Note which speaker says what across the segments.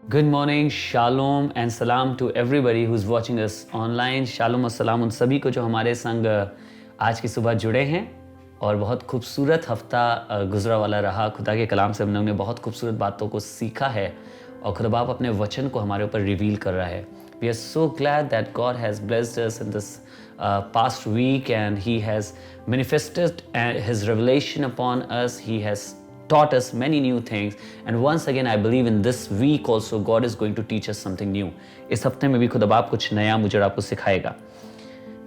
Speaker 1: Good morning, shalom and salam to everybody who's watching us online. Shalom और सलाम उन सभी को जो हमारे संग आज की सुबह जुड़े हैं और बहुत खूबसूरत हफ्ता गुजरा वाला रहा। खुदा के कलाम से हम लोगों ने बहुत खूबसूरत बातों को सीखा है और खुदा बाप अपने वचन को हमारे ऊपर रिवील कर रहा है। We are so glad that God has blessed us in this past week and He has manifested His revelation upon us. He has taught us many new things and once again I believe in this week also God is going to teach us something new. इस हफ्ते में भी खुदा बाप कुछ नया मुझे आपको सिखाएगा।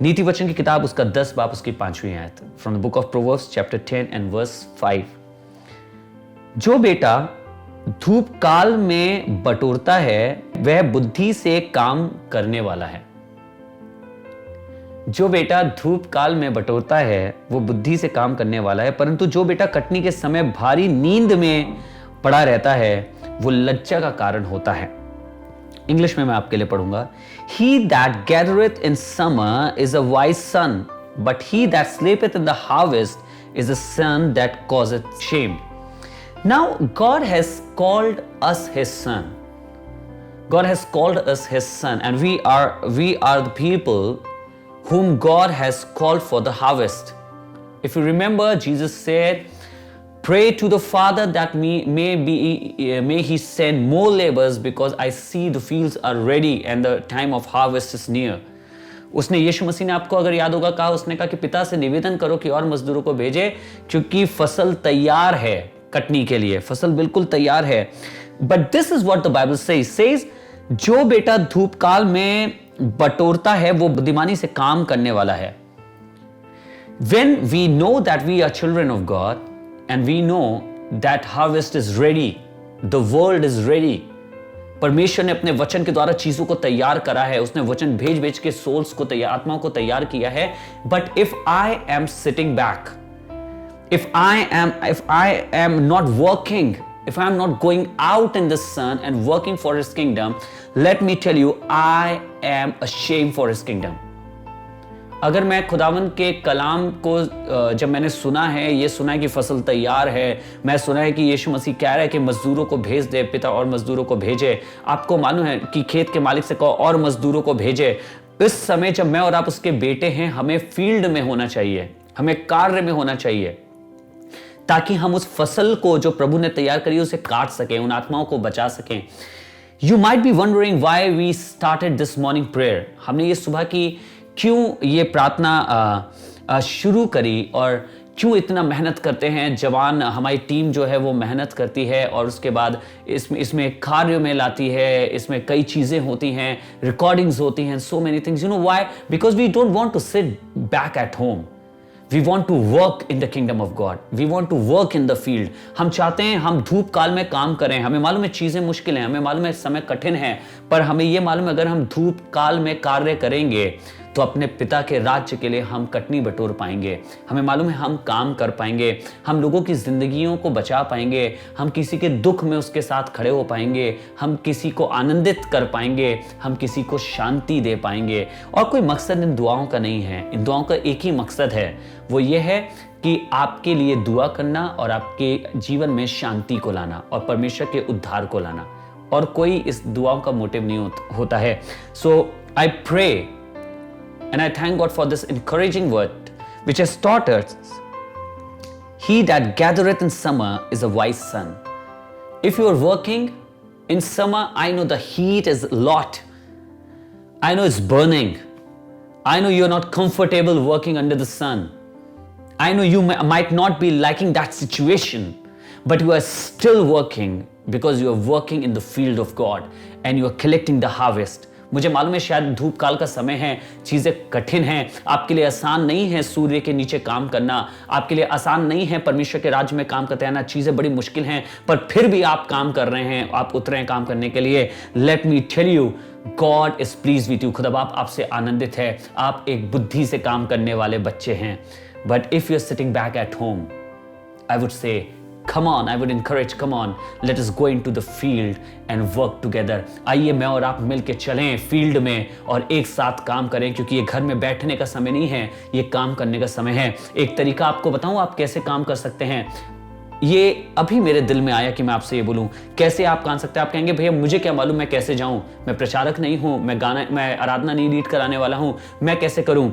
Speaker 1: नीति वचन की किताब उसका 10 बाप उसकी 5वीं आयत from the book of Proverbs chapter 10 and verse 5। जो बेटा धूप काल में बटोरता है वह बुद्धि से काम करने वाला है। जो बेटा धूप काल में बटोरता है वो बुद्धि से काम करने वाला है, परंतु जो बेटा कटनी के समय भारी नींद में पड़ा रहता है वो लज्जा का कारण होता है। इंग्लिश में मैं आपके लिए पढ़ूंगा। He that gathereth in summer is a wise son, but he that sleepeth in the harvest is a son that causeth shame. Now God has called us his son. God has called us his son and we are the people whom God has called for the harvest. If you remember, Jesus said, pray to the Father that may he send more laborers because I see the fields are ready and the time of harvest is near. उसने यीशु मसीह ने आपको अगर याद होगा कहा, उसने कहा कि पिता से निवेदन करो कि और मजदूरों को भेजे क्योंकि फसल तैयार है कटनी के लिए, फसल बिल्कुल तैयार है। But this is what the Bible says जो बेटा धूप काल में बटोरता है वो बुद्धिमानी से काम करने वाला है। When we know that we are children of God and we know that harvest is ready, the world is ready, परमेश्वर ने अपने वचन के द्वारा चीजों को तैयार करा है, उसने वचन भेज के सोल्स को तैयार, आत्माओं को तैयार किया है। But if I am sitting back, if I am not working, if I am not going out in the sun and working for his kingdom, let me tell you, I am ashamed for his kingdom. अगर मैं खुदावंद के कलाम को जब मैंने सुना है, ये सुना है कि फसल तैयार है, मैं सुना है कि यीशु मसीह कह रहा है कि मजदूरों को भेज दे पिता और मजदूरों को भेजे। आपको मालूम है कि खेत के मालिक से कहो और मजदूरों को भेजे। इस समय जब मैं और आप उसके बेटे हैं, हमें फील्ड में होना चाहिए, हमें कार्य में होना चाहिए ताकि हम उस फसल को जो प्रभु ने तैयार करी उसे काट सकें, उन आत्माओं को बचा सकें। You might be wondering why we started this morning prayer. हमने ये सुबह की क्यों ये प्रार्थना शुरू करी और क्यों इतना मेहनत करते हैं। जवान हमारी टीम जो है वो मेहनत करती है और उसके बाद इसमें कार्य में लाती है, इसमें कई चीज़ें होती हैं, रिकॉर्डिंग्स होती हैं, so many things. You know why? Because we don't want to sit back at home. We want to work in the kingdom of God. We want to work in the field. हम चाहते हैं हम धूप काल में काम करें। हमें मालूम है चीजें मुश्किल हैं, हमें मालूम है समय कठिन है, पर हमें ये मालूम है अगर हम धूप काल में कार्य करेंगे तो अपने पिता के राज्य के लिए हम कटनी बटोर पाएंगे। हमें मालूम है हम काम कर पाएंगे, हम लोगों की जिंदगियों को बचा पाएंगे, हम किसी के दुख में उसके साथ खड़े हो पाएंगे, हम किसी को आनंदित कर पाएंगे, हम किसी को शांति दे पाएंगे। और कोई मकसद इन दुआओं का नहीं है, इन दुआओं का एक ही मकसद है, वो ये है कि आपके लिए दुआ करना और आपके जीवन में शांति को लाना और परमेश्वर के उद्धार को लाना, और कोई इस दुआओं का मोटिव नहीं होता है। So I pray and I thank God for this encouraging word which has taught us, he that gathereth in summer is a wise son. If you are working in summer, I know the heat is a lot, I know it's burning, I know you're not comfortable working under the sun, I know you might not be liking that situation, but you are still working because you are working in the field of God and you are collecting the harvest. मुझे मालूम है शायद धूप काल का समय है, चीजें कठिन हैं, आपके लिए आसान नहीं है सूर्य के नीचे काम करना, आपके लिए आसान नहीं है परमेश्वर के राज्य में काम करते रहना, चीजें बड़ी मुश्किल हैं, पर फिर भी आप काम कर रहे हैं, आप उतरे हैं काम करने के लिए। Let me tell you, God is please with you. खुदा बाप आपसे आनंदित है, आप एक बुद्धि से काम करने वाले बच्चे हैं। But if you are sitting back at home, I would say come on, I would encourage, come on, let us go into the field and work together. आइए मैं और आप मिलके चलें फील्ड में और एक साथ काम करें, क्योंकि ये घर में बैठने का समय नहीं है, ये काम करने का समय है। एक तरीका आपको बताऊं आप कैसे काम कर सकते हैं। ये अभी मेरे दिल में आया कि मैं आपसे ये बोलूं, कैसे आप गा सकते हैं? आप कहेंगे भैया मुझे क्या मालूम मैं कैसे जाऊं, मैं प्रचारक नहीं हूं, मैं आराधना नहीं लीड कराने वाला हूं, मैं कैसे करूं?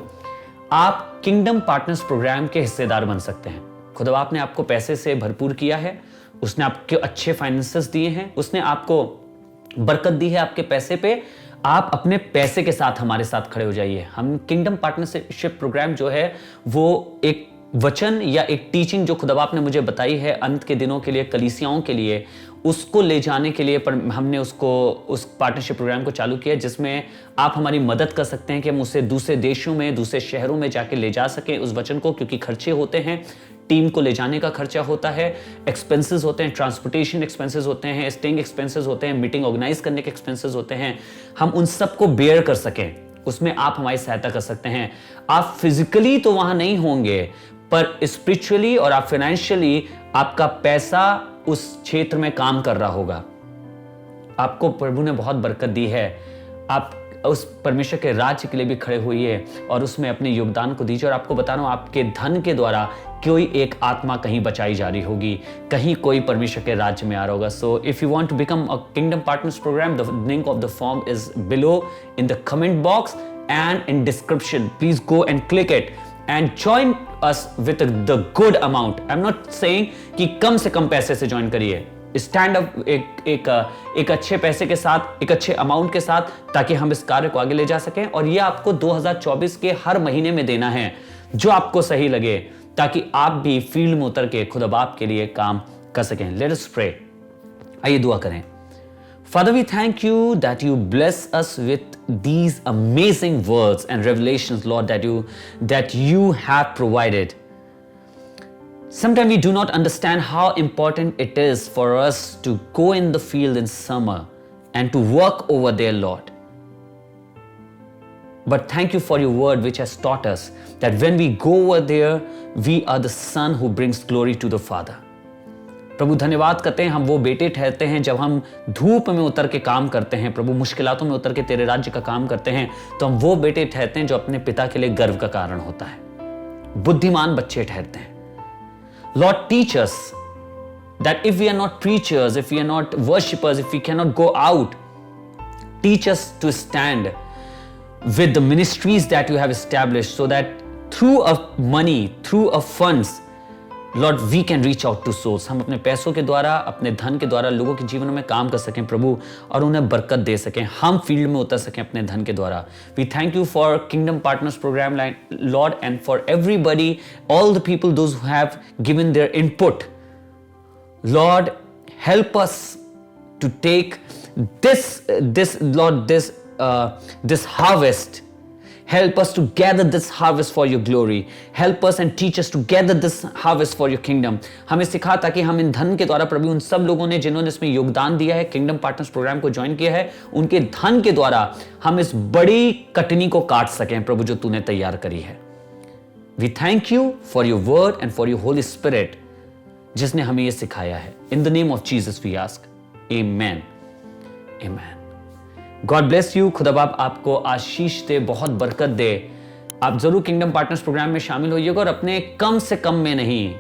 Speaker 1: आप किंगडम पार्टनर्स प्रोग्राम के हिस्सेदार बन सकते हैं। खुदा आपने आपको पैसे से भरपूर किया है, उसने आपके अच्छे फाइनेंसेस दिए हैं, उसने आपको बरकत दी है आपके पैसे पे। आप अपने पैसे के साथ हमारे साथ खड़े हो जाइए। हम किंगडम पार्टनरशिप प्रोग्राम जो है वो एक वचन या एक टीचिंग जो खुदा बाप ने मुझे बताई है अंत के दिनों के लिए, कलीसियाओं के लिए, उसको ले जाने के लिए पर हमने उस पार्टनरशिप प्रोग्राम को चालू किया, जिसमें आप हमारी मदद कर सकते हैं कि हम उसे दूसरे देशों में, दूसरे शहरों में जाके ले जा सकें उस वचन को, क्योंकि खर्चे होते हैं, टीम को ले जाने का खर्चा होता है, एक्सपेंसेस होते हैं, ट्रांसपोर्टेशन एक्सपेंसेस होते हैं, स्टेइंग एक्सपेंसेस होते हैं, मीटिंग ऑर्गेनाइज करने के एक्सपेंसेस होते हैं। हम उन सब को बेयर कर सकें, उसमें आप हमारी सहायता कर सकते हैं। आप फिजिकली तो वहां नहीं होंगे, पर स्पिरिचुअली और आप फाइनेंशियली आपका पैसा उस क्षेत्र में काम कर रहा होगा। आपको प्रभु ने बहुत बरकत दी है, आप उस परमेश्वर के राज्य के लिए भी खड़े होइए और उसमें अपने योगदान को दीजिए। और आपको बता रहा हूं, आपके धन के द्वारा कोई एक आत्मा कहीं बचाई जा रही होगी, कहीं कोई परमेश्वर के राज्य में आ रहा होगा। So if you want to become a kingdom partners programme, the link of the form is below in the comment box and in description. Please go and click it and join us with the good amount. I'm not saying कि कम से कम पैसे से join करिए, stand up एक अच्छे पैसे के साथ, एक अच्छे अमाउंट के साथ, ताकि हम इस कार्य को आगे ले जा सकें। और ये आपको 2024 के हर महीने में देना है, जो आपको सही लगे, ताकि आप भी फील्ड में उतर के खुदा बाप के लिए काम कर सकें। Let us pray. आइए दुआ करें। Father, we thank you that you bless us with these amazing words and revelations, Lord, that you have provided. Sometimes we do not understand how important it is for us to go in the field in summer and to work over there, Lord. But thank you for your word, which has taught us that when we go over there, we are the son who brings glory to the Father. प्रभु धन्यवाद करते हैं, हम वो बेटे ठहरते हैं जब हम धूप में उतर के काम करते हैं, प्रभु मुश्किलातों में उतर के तेरे राज्य का काम करते हैं, तो हम वो बेटे ठहरते हैं जो अपने पिता के लिए गर्व का कारण होता है, बुद्धिमान बच्चे ठहरते हैं। Lord teach us that if we are not preachers, if we are not worshippers, if we can not go out, teach us to stand with the ministries that you have established, so that through a money, through a funds, Lord, we can reach out to souls. हम अपने पैसों के द्वारा, अपने धन के द्वारा लोगों के जीवन में काम कर सकें प्रभु, और उन्हें बरकत दे सकें, हम फील्ड में उतर सकें अपने धन के द्वारा। We thank you for Kingdom Partners Program, Lord, and for everybody, all the people, those who have given their input. Lord, help us to take this harvest. Help us to gather this harvest for your glory. Help us and teach us to gather this harvest for your kingdom. हमें सिखा ताकि हम इन धन के द्वारा प्रभु, उन सब लोगों ने जिन्होंने इसमें योगदान दिया है, किंगडम पार्टनर्स प्रोग्राम को ज्वाइन किया है, उनके धन के द्वारा हम इस बड़ी कटनी को काट सकें प्रभु, जो तूने तैयार करी है। We thank you for your word and for your Holy Spirit, जिसने हमें ये सिखाया है। In the name of Jesus we ask. Amen. Amen. God bless you. खुदा बाप आपको आशीष दे, बहुत बरकत दे। आप जरूर किंगडम पार्टनर्स प्रोग्राम में शामिल होइएगा और अपने कम से कम में नहीं,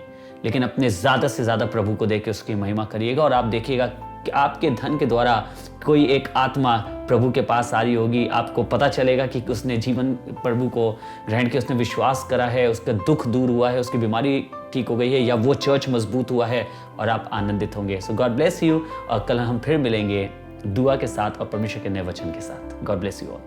Speaker 1: लेकिन अपने ज्यादा से ज्यादा प्रभु को देके उसकी महिमा करिएगा। और आप देखिएगा कि आपके धन के द्वारा कोई एक आत्मा प्रभु के पास आ रही होगी। आपको पता चलेगा कि उसने जीवन प्रभु को ग्रहण किया, उसने विश्वास करा है, उसका दुख दूर हुआ है, उसकी बीमारी ठीक हो गई है, या वो चर्च मजबूत हुआ है, और आप आनंदित होंगे। सो गॉड ब्लेस यू, और कल हम फिर मिलेंगे दुआ के साथ और परमेश्वर के नए वचन के साथ। God bless you all.